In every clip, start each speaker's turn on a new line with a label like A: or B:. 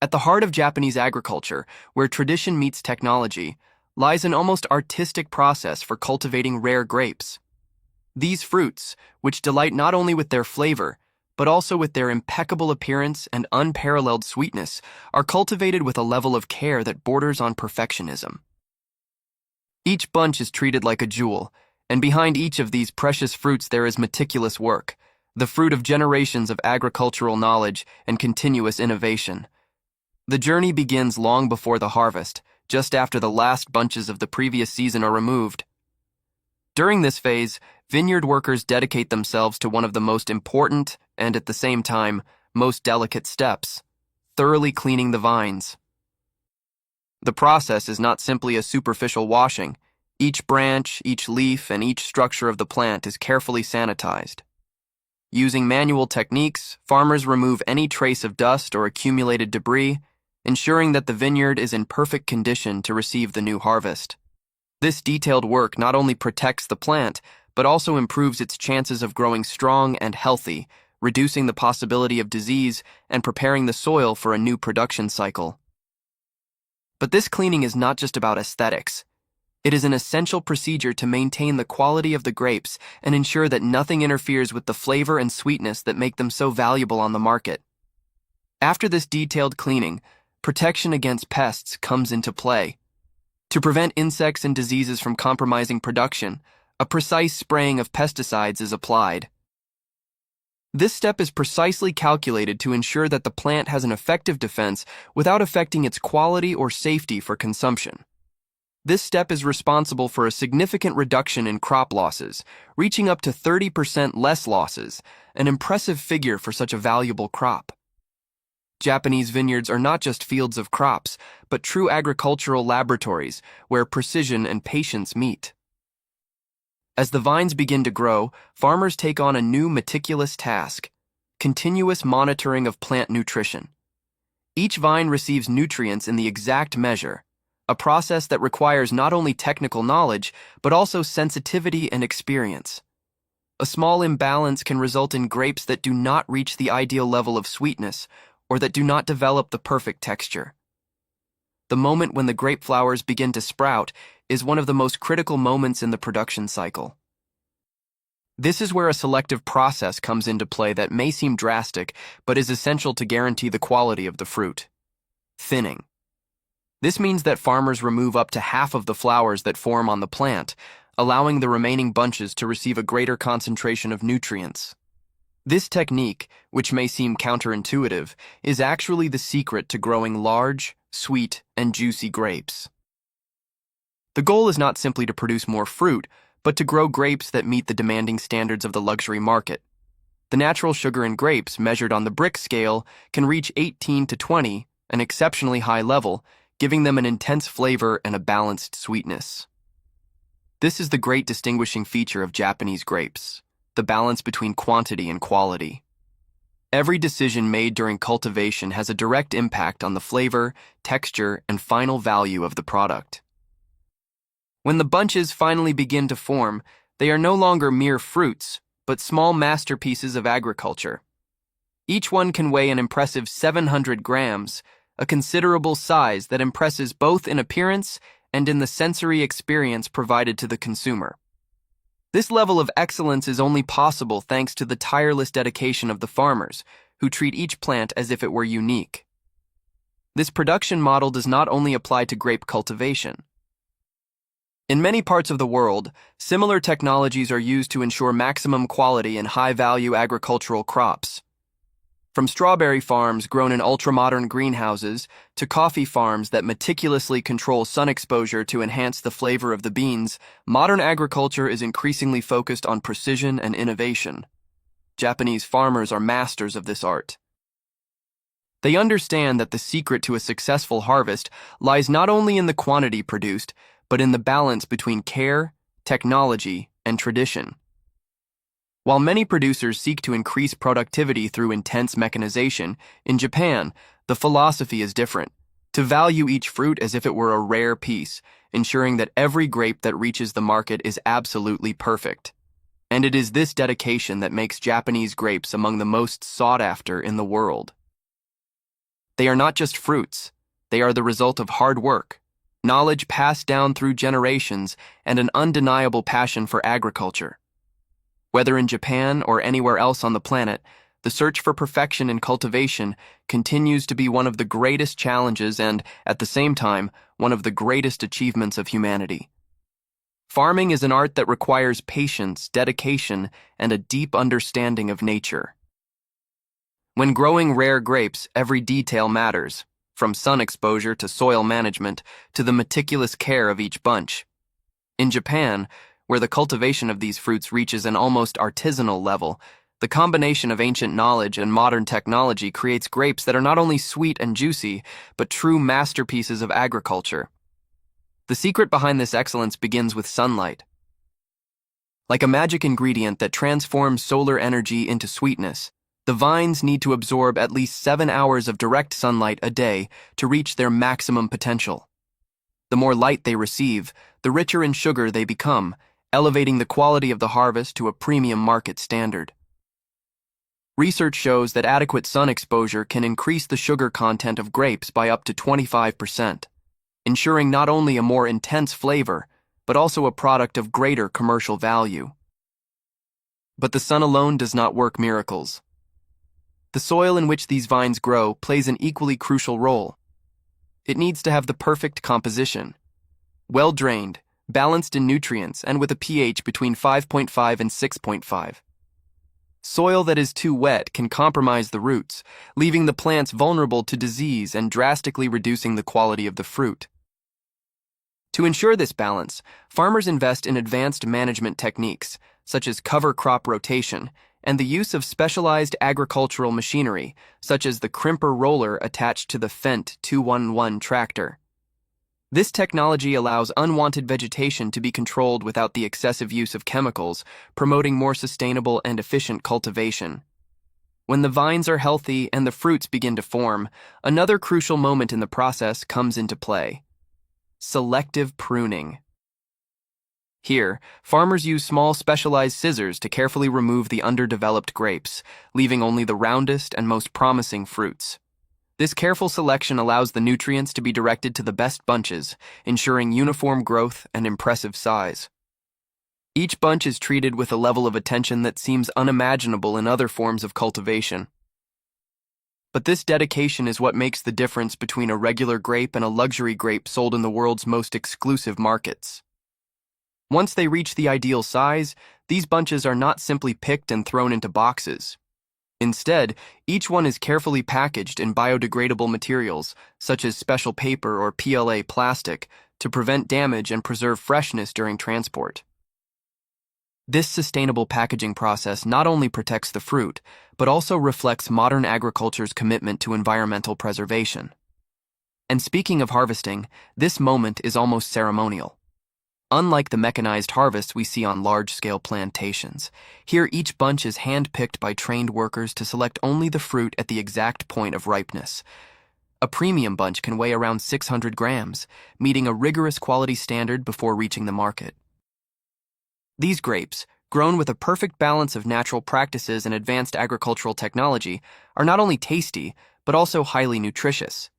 A: At the heart of Japanese agriculture, where tradition meets technology, lies an almost artistic process for cultivating rare grapes. These fruits, which delight not only with their flavor, but also with their impeccable appearance and unparalleled sweetness, are cultivated with a level of care that borders on perfectionism. Each bunch is treated like a jewel, and behind each of these precious fruits there is meticulous work, the fruit of generations of agricultural knowledge and continuous innovation. The journey begins long before the harvest, just after the last bunches of the previous season are removed. During this phase, vineyard workers dedicate themselves to one of the most important and, at the same time, most delicate steps: thoroughly cleaning the vines. The process is not simply a superficial washing. Each branch, each leaf, and each structure of the plant is carefully sanitized. Using manual techniques, farmers remove any trace of dust or accumulated debris, ensuring that the vineyard is in perfect condition to receive the new harvest. This detailed work not only protects the plant, but also improves its chances of growing strong and healthy, reducing the possibility of disease and preparing the soil for a new production cycle. But this cleaning is not just about aesthetics. It is an essential procedure to maintain the quality of the grapes and ensure that nothing interferes with the flavor and sweetness that make them so valuable on the market. After this detailed cleaning, protection against pests comes into play. To prevent insects and diseases from compromising production, a precise spraying of pesticides is applied. This step is precisely calculated to ensure that the plant has an effective defense without affecting its quality or safety for consumption. This step is responsible for a significant reduction in crop losses, reaching up to 30% less losses, an impressive figure for such a valuable crop. Japanese vineyards are not just fields of crops, but true agricultural laboratories where precision and patience meet. As the vines begin to grow, farmers take on a new meticulous task: continuous monitoring of plant nutrition. Each vine receives nutrients in the exact measure, a process that requires not only technical knowledge, but also sensitivity and experience. A small imbalance can result in grapes that do not reach the ideal level of sweetness, or that do not develop the perfect texture. The moment when the grape flowers begin to sprout is one of the most critical moments in the production cycle. This is where a selective process comes into play that may seem drastic, but is essential to guarantee the quality of the fruit: thinning. This means that farmers remove up to half of the flowers that form on the plant, allowing the remaining bunches to receive a greater concentration of nutrients. This technique, which may seem counterintuitive, is actually the secret to growing large, sweet, and juicy grapes. The goal is not simply to produce more fruit, but to grow grapes that meet the demanding standards of the luxury market. The natural sugar in grapes, measured on the Brix scale, can reach 18 to 20, an exceptionally high level, giving them an intense flavor and a balanced sweetness. This is the great distinguishing feature of Japanese grapes: the balance between quantity and quality. Every decision made during cultivation has a direct impact on the flavor, texture, and final value of the product. When the bunches finally begin to form, they are no longer mere fruits, but small masterpieces of agriculture. Each one can weigh an impressive 700 grams, a considerable size that impresses both in appearance and in the sensory experience provided to the consumer. This level of excellence is only possible thanks to the tireless dedication of the farmers, who treat each plant as if it were unique. This production model does not only apply to grape cultivation. In many parts of the world, similar technologies are used to ensure maximum quality in high-value agricultural crops. From strawberry farms grown in ultra-modern greenhouses to coffee farms that meticulously control sun exposure to enhance the flavor of the beans, modern agriculture is increasingly focused on precision and innovation. Japanese farmers are masters of this art. They understand that the secret to a successful harvest lies not only in the quantity produced, but in the balance between care, technology, and tradition. While many producers seek to increase productivity through intense mechanization, in Japan, the philosophy is different: to value each fruit as if it were a rare piece, ensuring that every grape that reaches the market is absolutely perfect. And it is this dedication that makes Japanese grapes among the most sought after in the world. They are not just fruits, they are the result of hard work, knowledge passed down through generations, and an undeniable passion for agriculture. Whether in Japan or anywhere else on the planet, the search for perfection in cultivation continues to be one of the greatest challenges and, at the same time, one of the greatest achievements of humanity. Farming is an art that requires patience, dedication, and a deep understanding of nature. When growing rare grapes, every detail matters, from sun exposure to soil management to the meticulous care of each bunch. In Japan, where the cultivation of these fruits reaches an almost artisanal level, the combination of ancient knowledge and modern technology creates grapes that are not only sweet and juicy, but true masterpieces of agriculture. The secret behind this excellence begins with sunlight. Like a magic ingredient that transforms solar energy into sweetness, the vines need to absorb at least 7 hours of direct sunlight a day to reach their maximum potential. The more light they receive, the richer in sugar they become, elevating the quality of the harvest to a premium market standard. Research shows that adequate sun exposure can increase the sugar content of grapes by up to 25%, ensuring not only a more intense flavor, but also a product of greater commercial value. But the sun alone does not work miracles. The soil in which these vines grow plays an equally crucial role. It needs to have the perfect composition. Well-drained, balanced in nutrients, and with a pH between 5.5 and 6.5. Soil that is too wet can compromise the roots, leaving the plants vulnerable to disease and drastically reducing the quality of the fruit. To ensure this balance, farmers invest in advanced management techniques, such as cover crop rotation, and the use of specialized agricultural machinery, such as the crimper roller attached to the Fendt 211 tractor. This technology allows unwanted vegetation to be controlled without the excessive use of chemicals, promoting more sustainable and efficient cultivation. When the vines are healthy and the fruits begin to form, another crucial moment in the process comes into play: selective pruning. Here, farmers use small specialized scissors to carefully remove the underdeveloped grapes, leaving only the roundest and most promising fruits. This careful selection allows the nutrients to be directed to the best bunches, ensuring uniform growth and impressive size. Each bunch is treated with a level of attention that seems unimaginable in other forms of cultivation. But this dedication is what makes the difference between a regular grape and a luxury grape sold in the world's most exclusive markets. Once they reach the ideal size, these bunches are not simply picked and thrown into boxes. Instead, each one is carefully packaged in biodegradable materials, such as special paper or PLA plastic, to prevent damage and preserve freshness during transport. This sustainable packaging process not only protects the fruit, but also reflects modern agriculture's commitment to environmental preservation. And speaking of harvesting, this moment is almost ceremonial. Unlike the mechanized harvests we see on large-scale plantations, here each bunch is hand-picked by trained workers to select only the fruit at the exact point of ripeness. A premium bunch can weigh around 600 grams, meeting a rigorous quality standard before reaching the market. These grapes, grown with a perfect balance of natural practices and advanced agricultural technology, are not only tasty, but also highly nutritious.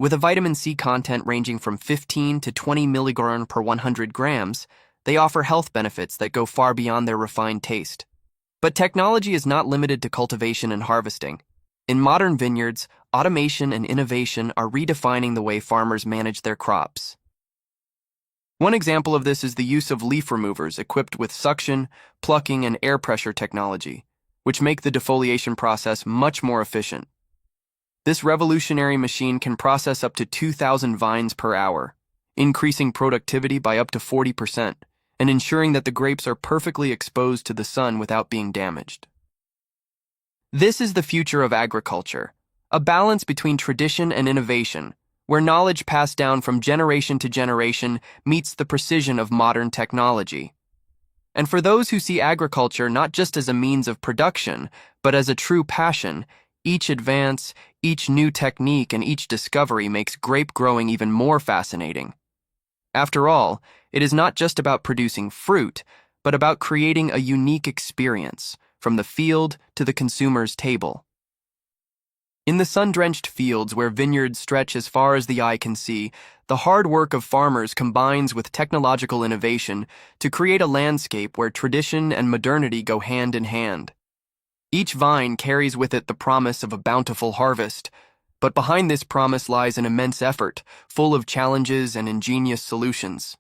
A: With a vitamin C content ranging from 15 to 20 milligrams per 100 grams, they offer health benefits that go far beyond their refined taste. But technology is not limited to cultivation and harvesting. In modern vineyards, automation and innovation are redefining the way farmers manage their crops. One example of this is the use of leaf removers equipped with suction, plucking, and air pressure technology, which make the defoliation process much more efficient. This revolutionary machine can process up to 2,000 vines per hour, increasing productivity by up to 40%, and ensuring that the grapes are perfectly exposed to the sun without being damaged. This is the future of agriculture, a balance between tradition and innovation, where knowledge passed down from generation to generation meets the precision of modern technology. And for those who see agriculture not just as a means of production, but as a true passion, each advance, each new technique, and each discovery makes grape growing even more fascinating. After all, it is not just about producing fruit, but about creating a unique experience, from the field to the consumer's table. In the sun-drenched fields where vineyards stretch as far as the eye can see, the hard work of farmers combines with technological innovation to create a landscape where tradition and modernity go hand in hand. Each vine carries with it the promise of a bountiful harvest, but behind this promise lies an immense effort, full of challenges and ingenious solutions.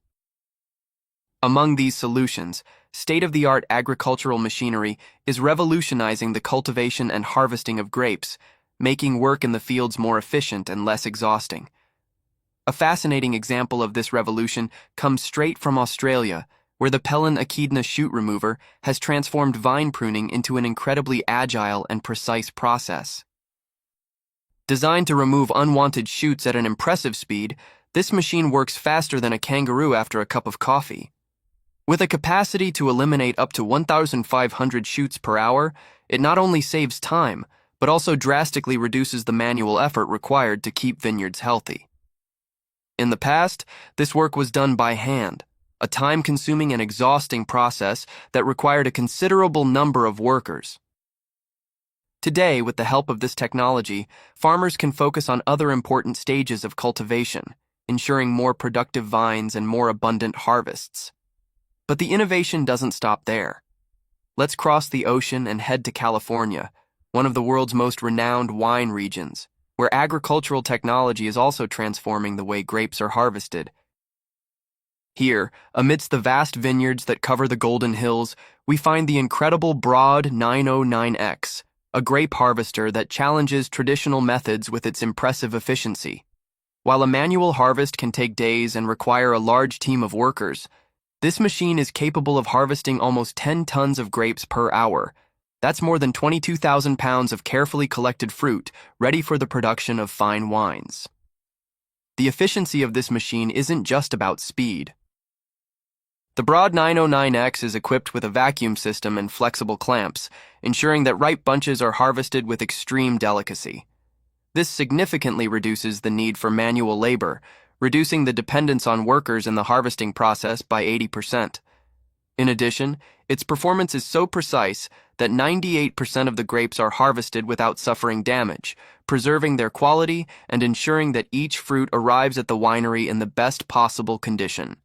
A: Among these solutions, state-of-the-art agricultural machinery is revolutionizing the cultivation and harvesting of grapes, making work in the fields more efficient and less exhausting. A fascinating example of this revolution comes straight from Australia, where the Pelin Echidna shoot remover has transformed vine pruning into an incredibly agile and precise process. Designed to remove unwanted shoots at an impressive speed, this machine works faster than a kangaroo after a cup of coffee. With a capacity to eliminate up to 1,500 shoots per hour, it not only saves time, but also drastically reduces the manual effort required to keep vineyards healthy. In the past, this work was done by hand, a time-consuming and exhausting process that required a considerable number of workers. Today, with the help of this technology, farmers can focus on other important stages of cultivation, ensuring more productive vines and more abundant harvests. But the innovation doesn't stop there. Let's cross the ocean and head to California, one of the world's most renowned wine regions, where agricultural technology is also transforming the way grapes are harvested. Here, amidst the vast vineyards that cover the Golden Hills, we find the incredible Broad 909X, a grape harvester that challenges traditional methods with its impressive efficiency. While a manual harvest can take days and require a large team of workers, this machine is capable of harvesting almost 10 tons of grapes per hour. That's more than 22,000 pounds of carefully collected fruit, ready for the production of fine wines. The efficiency of this machine isn't just about speed. The Broad 909X is equipped with a vacuum system and flexible clamps, ensuring that ripe bunches are harvested with extreme delicacy. This significantly reduces the need for manual labor, reducing the dependence on workers in the harvesting process by 80%. In addition, its performance is so precise that 98% of the grapes are harvested without suffering damage, preserving their quality and ensuring that each fruit arrives at the winery in the best possible condition.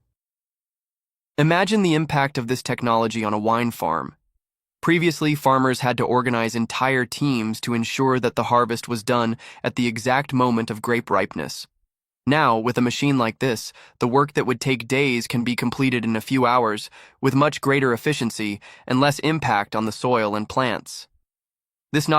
A: Imagine the impact of this technology on a wine farm. Previously, farmers had to organize entire teams to ensure that the harvest was done at the exact moment of grape ripeness. Now, with a machine like this, the work that would take days can be completed in a few hours, with much greater efficiency and less impact on the soil and plants. This not